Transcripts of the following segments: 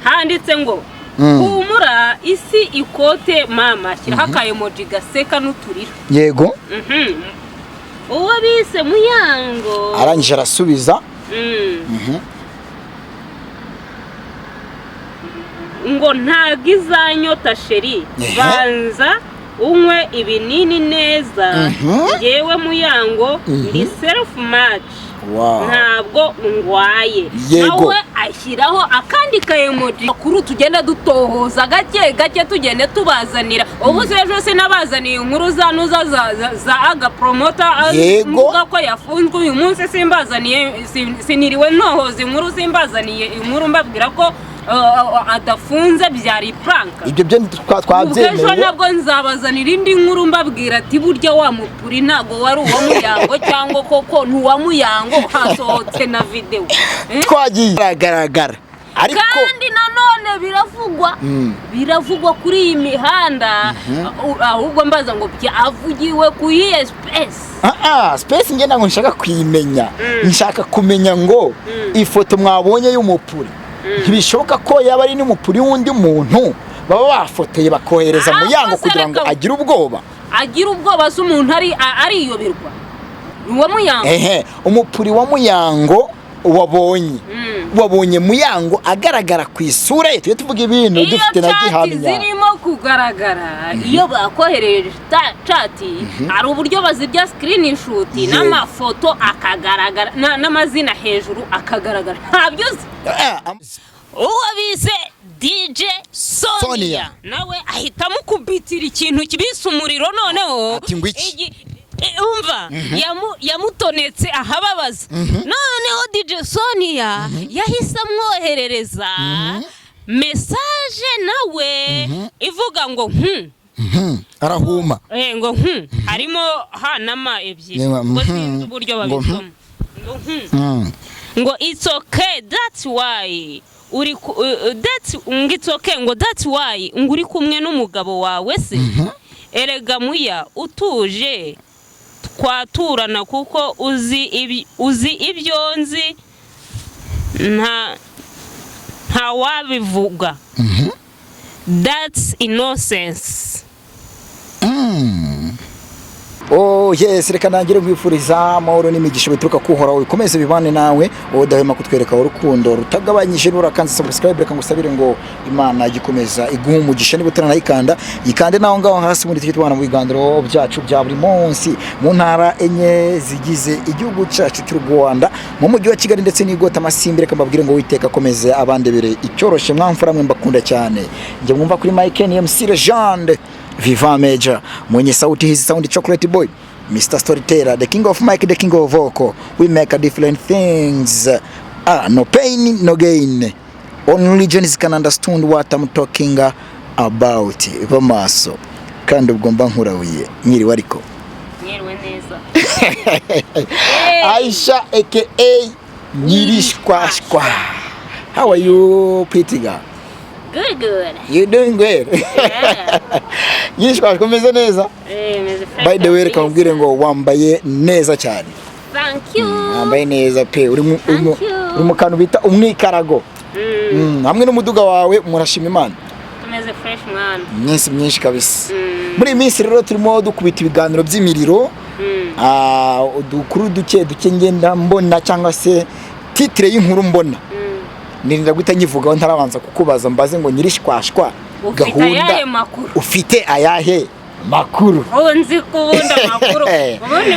handitse ngo humura isi ikote mama shyiraho akayemoji gaseka n'uturira. Yego. Uwo bise Muyango arangije arasubiza ngo ntago izanyota sheri banza unywe ibinini neza yewe Muyango ndi self match ntabwo ngwaye nawe ashyiraho akandi kayemoji kuri tugenda dutohoza gake tugende tubazanira ubu ejo se nabazaniye inkuru zanuza za aga promoter mvuga ko yafunzwe uyu munsi simbazaniye siniriwe nohoza inkuru simbazaniye inkuru mbabwira ko adafunze byari prank. Ibyo byo twabyemeye. Ejo nabwo nzabazanira indi nkuru mbabwira ati burya wa mupuri nago wari uwo Muyango cyangwa koko ntuwa Muyango hasohotse na video. Twagiye garagara. Ariko kandi nanone biravugwa kuri iyi mihanda ahubwo mbaza ngo byavugiwe ku iyi space. Space nge ntango nshaka kwimenya. Nshaka kumenya ngo ifoto mwabonye y'umupuri ntibishoboka ko yaba ari n'umupuri wundi muntu baba bafoteye bakohereza Muyango kugira ngo agire ubwoba. Agira ubwoba se umuntu ariyoberwa. Uwo Muyango. Umupuri wa Muyango wabonye Muyango agaragara ku isura ye. Tuvuga ibintu dufite na gihamya. Zirimo kugaragara iyo bakohereje chat ari uburyo bazirya screenshot n'amafoto akagaragara n'amazina hejuru akagaragara. Ntabyo uwo bise DJ Sonia nawe ahitamo kubitira ikintu kibise umuriro noneho umva yamutonetse ahababaza noneho DJ Sonia yahise amwoherereza message nawe ivuga ngo arahuma ngo harimo hanama ebyiri ngo sinzi uburyo babisoma ngo it's okay that's why it's okay ngo that's why nguri kumwe n'umugabo wawe se erega muya utuje twaturana kuko uzi ibyo nzi nta wabivuga. That's innocence. Oh yes, reka nangire kwifuriza amahoro n'imigisha bituruka kuhoraho bikomeze bibane nawe udahema kutwereka urukundo rutagabanyije rurakanze subscribe reka ngusabire ngo Imana gikomeza iguha umugisha niba utanayikanda yikande naho ngaho hasi muri tubana mu biganiro byacu bya buri munsi mu ntara enye zigize igihugu cyacu cy'u Rwanda mu mujyi wa Kigali ndetse n'igota Amasimbi reka mbabwire ngo witeka komeze abandebere icyoroshe mwamfura mwe mbakunda cyane nje mwumva kuri Mike MC Legend Viva Major, mwenye sauti hizi sound chocolate boy, Mr. Storyteller, the king of mic, the king of vocal. We make a different things. No pain, no gain. Only legends can understand what I'm talking about. Vamaso. Kandi ubwo mba nkurawiye. Nyiri wariko. Nyirwe neza. Aisha aka Nyirishkwashkwa. How are you, pretty girl? Good. You doing good? Yeah. Yishwa komeze neza? By the way reka mbwire ngo wambaye neza cyane. Thank you. Wambaye neza pe uri mu kantu bita umwikarago. Hamwe n'umuduga wawe murashima Imana. Tumeze fresh man. Nyinsi myinshi kabisa. Muri minsi rero turimo dukubita ibiganiro by'imiriro. Udukuru duke ngenda mbona cyangwa se titre y'inkuru mbona. Nirinda guhita nyivugaho ntarabanza kukubaza mbaze ngo Nyirishkwashkwa gahunda ufite ayahe makuru nzi kubunda makuru ubundi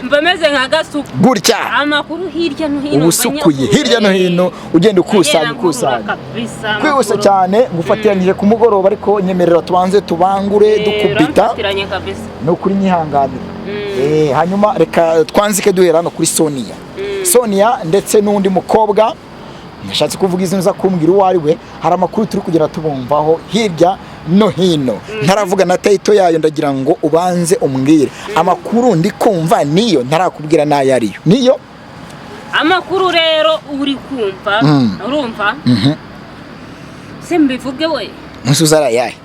mbameze nka gasuku gutya amakuru hirya no hino ubusukuye hirya no hino ugenda ukusanya kwihuse cyane ngufatiranyije ku mugoroba ariko nyemerera tubanze tubangure dukubita no kuri nyihanganira hanyuma reka twanzike duhera no kuri Sonia ndetse n'undi mukobwa nashatse kuvuga izina za kumbwira uwo ari we hari amakuru turi kugera tubumvaho hirya no hino ntaravuga na title yayo ndagira ngo ubanze umbwire amakuru ndi kumva niyo ntarakubwira nayo ariyo niyo amakuru rero uri kumva urumva simbivuge we musuzara yaye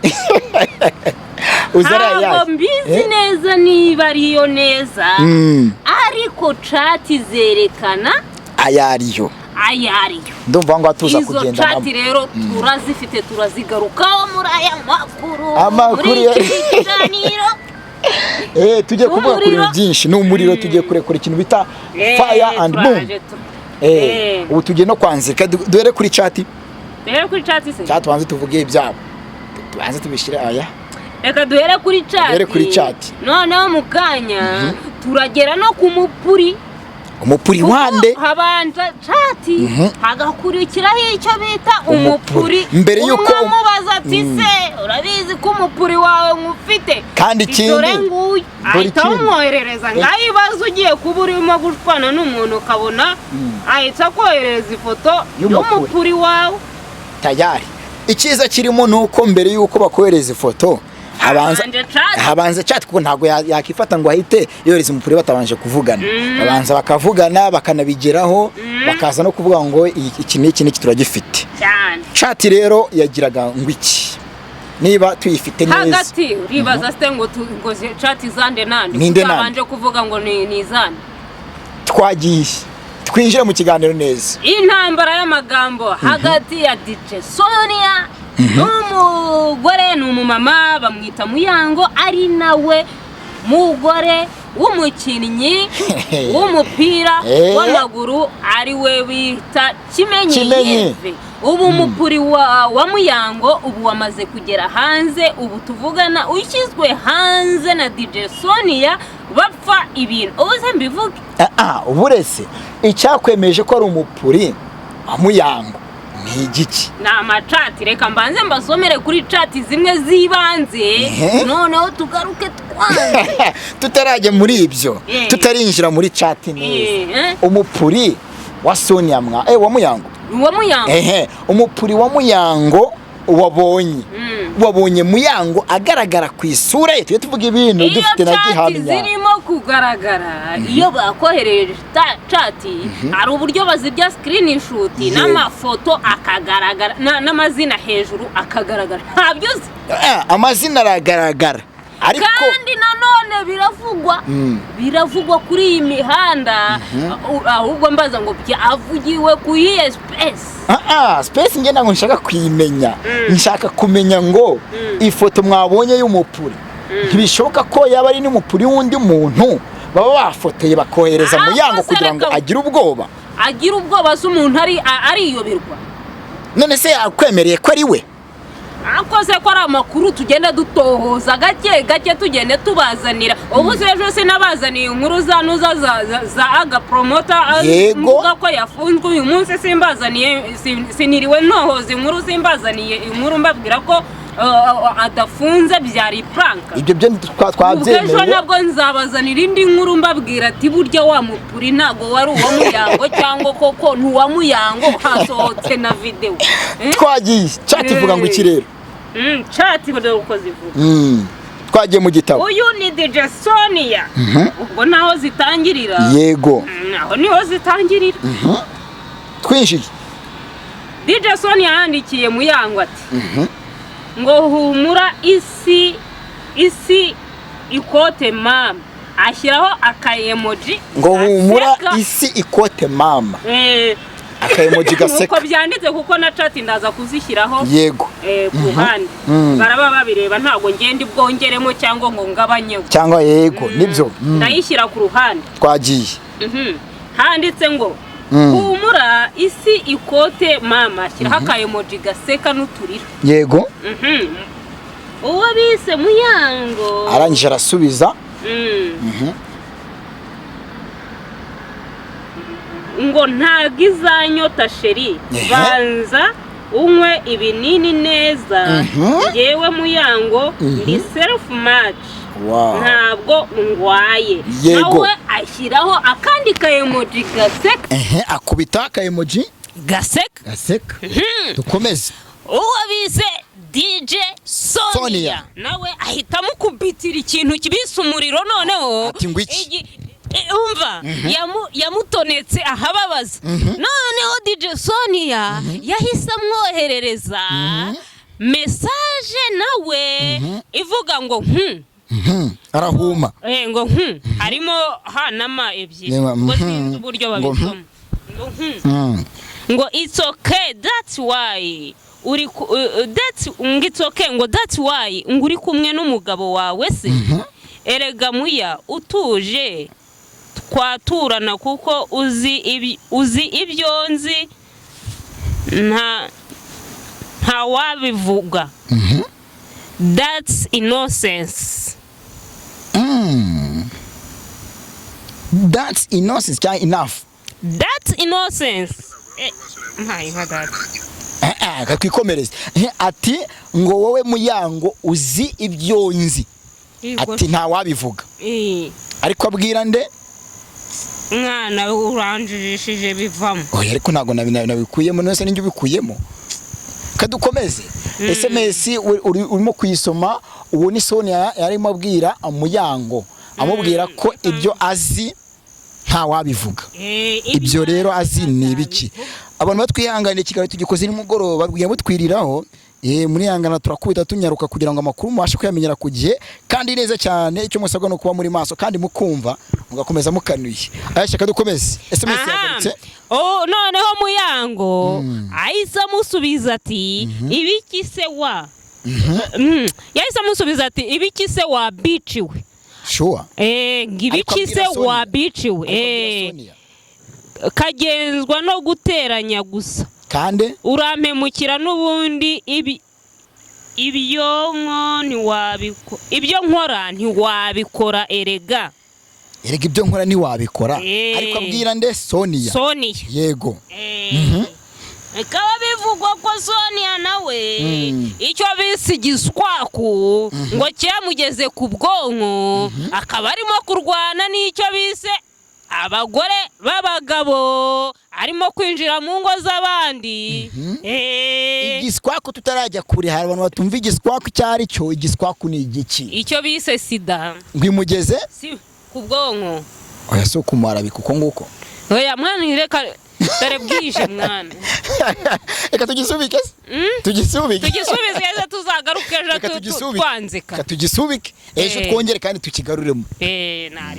ntabwo mbizi neza niba ariyo neza ariko chat zerekana ayariyo ayariyo ndumva ngo tuza izo kugenda chat rero turazifite turazigarukaho muri aya Amakuru muri ya- iki kiganiro tugiye kuvuga kuri Umuriro. byinshi n'umuriro tugiye kurekura ikintu bita fire and boom turaje tu- ubu tugiye no kwanzika duhere kuri chat duhere kuri chat se chat tubanze tuvuge ibyabo tubanze tubishyire aya reka duhere kuri chat Duhere kuri chat. noneho mu kanya turagera no ku mupuri umupuri kuko wande habanja chat hagakurikiraho icyo bita Umupuri. umupuri Mbere yuko- umwe amubaza ati se urabizi ko umupuri wawe nkufite Kandi ikindi- dore nguyu ahita ikindi- umwoherereza ngaho ibibazo ugiye kuba urimo gushwana n'umuntu ukabona ahita akoherereza ifoto Y'umupuri. y'umupuri wawe tayari icyiza kirimo ni uko mbere y'uko bakohereza ifoto habanza chat kuko ntabwo yakifata ngo ahite yohereza umupuri batabanje kuvugana babanza bakavugana bakanabigeraho bakaza no kuvuga ngo iki n'iki turagifite cyane chat rero yagiraga ngo iki niba tuyifite neza hagati uribaza se ngo chat zande nande Ninde nande? utabanje kuvuga ngo ni zande twagiye twinjire mu kiganiro neza intambara y'amagambo hagati ya DJ Sonia n'umugore n'umumama bamwita Muyango ari nawe mugore w'umukinnyi w'umupira w'amaguru ari we bita Kimenyi Yves ubu umupuri wa Muyango ubu wamaze kugera hanze ubu tuvugana ushyizwe hanze na DJ Sonia bapfa ibintu ubuze mbivuge uburese icyakwemeje ko ari umupuri wa Muyango ni igiki ni amacati reka mbanze mbasomere kuri cati zimwe z'ibanze noneho tugaruke twanze tutarajya muri ibyo tutarinjira muri cati neza umupuri wa Sonia wa Muyango umupuri wa Muyango wabonye Muyango agaragara ku isura ye tujye tuvuga ibintu dufite na gihamya zirimo kugaragara iyo bakohereje cati hari uburyo bazirya screenshot n'amafoto akagaragara n'amazina hejuru akagaragara ntabyo uzi amazina aragaragara ariko kandi nanone biravugwa kuri iyi mihanda ahubwo mbaza ngo byavugiwe ku iyi space ngenda ngo nshaka kuyimenya nshaka kumenya ngo ifoto mwabonye y'umupuri ntibishoboka ko yaba ari n'umupuri w'undi muntu baba bafotoye bakohereza Muyango kugira ngo agire ubwoba z'umuntu ariyoberwa none se yakwemereye ko ari we akoze ko ari amakuru tugenda dutohoza gake gake tugende tubazanira ubu ejo sinabazaniye inkuru za aga promota mvuga ko yafunzwe uyu munsi siniriwe ntohoza inkuru simbazaniye inkuru mbabwira ko adafunze byari pranka ibyo byo twabyemeye ejo nabwo nzabazanira indi nkuru mbabwira ati burya wa mupuri ntago wari uwa Muyango cyangwa koko ntuwa Muyango hasohotse na video twagiye chat ivuga ngo iki rero chat ivuga uko zivuga twagiye mu gitabo uyu ni DJ Sonia ubwo naho zitangirira yego naho niho zitangirira twinjiye DJ Sonia yandikiye Muyango ati ngo humura isi ikote mama ashyiraho akayemoji ngo humura isi ikote mama akayemoji gaseka uko byanditse kuko na chat ndaza kuzishyiraho yego ku ruhande baraba babireba ntago ngende bwongeremo cyangwa ngo ngabanyeho cyangwa yego nibyo ndayishyira ku ruhande twagiye handitse ngo humura isi ikote mama ashyiraho akayemoji gaseka n'uturira yego uwo bise Muyango arangije arasubiza ngo ntago izanyota sheri banza unywe ibinini neza yewe Muyango ndi self match ntabwo ngwaye nawe ashyiraho akandi kayemoji gaseka akubita akayemoji gaseka dukomeze uwo bise DJ Sonia nawe ahita mukubitira ikintu kibise umuriro noneho umva yamutonetse ahababaza noneho DJ Sonia yahise amwoherereza message nawe ivuga ngo arahuma ngo harimo hanama ebyiri ngo sinzi uburyo babisoma ngo ngo it's okay that's why it's okay ngo that's why ngo uri kumwe n'umugabo wawe se. Erega muya utuje twaturana kuko uzi ibyo nzi nta wabivuga. That's innocence. That's innocence cyangwa enough. That's innocence. Kakwikomereza ati ngo wowe Muyango uzi ibyo nzi, ati nta wabivuga. Ariko abwira nde mwana uranjirishije bivamo. Oya ariko ntago nabikuyemo nose ninjye ubikuyemo. Kadukomeze. SMS urimo kuyisoma, uwo ni Sonia yarimo abwira Muyango amubwira ko ibyo azi nta wabivuga. Ibyo rero azi ni ibiki? Abantu batwihanganiye kigali tugikoze ni mugoroba babwiye mutwiriraho. Muri yangana turakubita tunyaruka kugira ngo amakuru mubashe kuyamenyera ku gihe kandi neza cyane. Icyo musabwa no kuba muri maso kandi mukumva mugakomeza mukanuye. Ayashaka dukomeze. SMS yagarutse. Noneho Muyango ahise amusubiza ati ibiki se wa. Yahise amusubiza ati ibiki se wa biciwe. Sure. Ngibiki se wa biciwe. Kagenzwa no guteranya gusa. Kande urampemukira n'ubundi ibyo nkora ntiwabikora erega ibyo nkora ntiwabikora. Ariko abwira nde Sonia. Yego. Kaba bivugwa ko Sonia nawe icyo bise igiswaku ngo cyamugeze ku bwonko akaba arimo kurwana n'icyo bise abagore b'abagabo, arimo kwinjira mu ngo z'abandi. Igiswaku tutarajya kure, hari abantu batumva igiswaku cyari cyo. Igiswaku ni igiki? Icyo bise sida. Ngwimugeze ku bwonko. Oya so kumara bikuko nguko. Oya mwana reka dare bwije mwana. Reka tugisubike. Tugisubike tuzagaruke ejo twanzika. Tugisubike ejo twongere kandi tukigaruremo.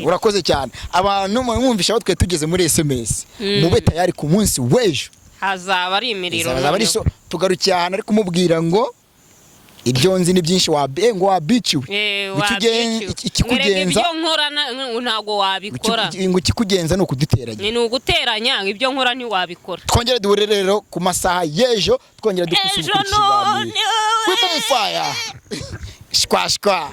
Urakoze cyane. Abantu mwumvisha batwe tugeze muri SMS. Mube tayari ku munsi w'ejo. Hazaba ari imiriro. Tugarukiye ahantu ari kumubwira ngo ibyo nzi ni byinshi ngo wabiciwe. Ikikugenza ibyo nkora ntago wabikora. Ngo ikikugenza no kuduteranya. Ni uguteranya ibyo nkora ntiwabikora. Twongere duhure rero ku masaha y'ejo, twongere dukusubira. Ejo no. Fire. Shwa.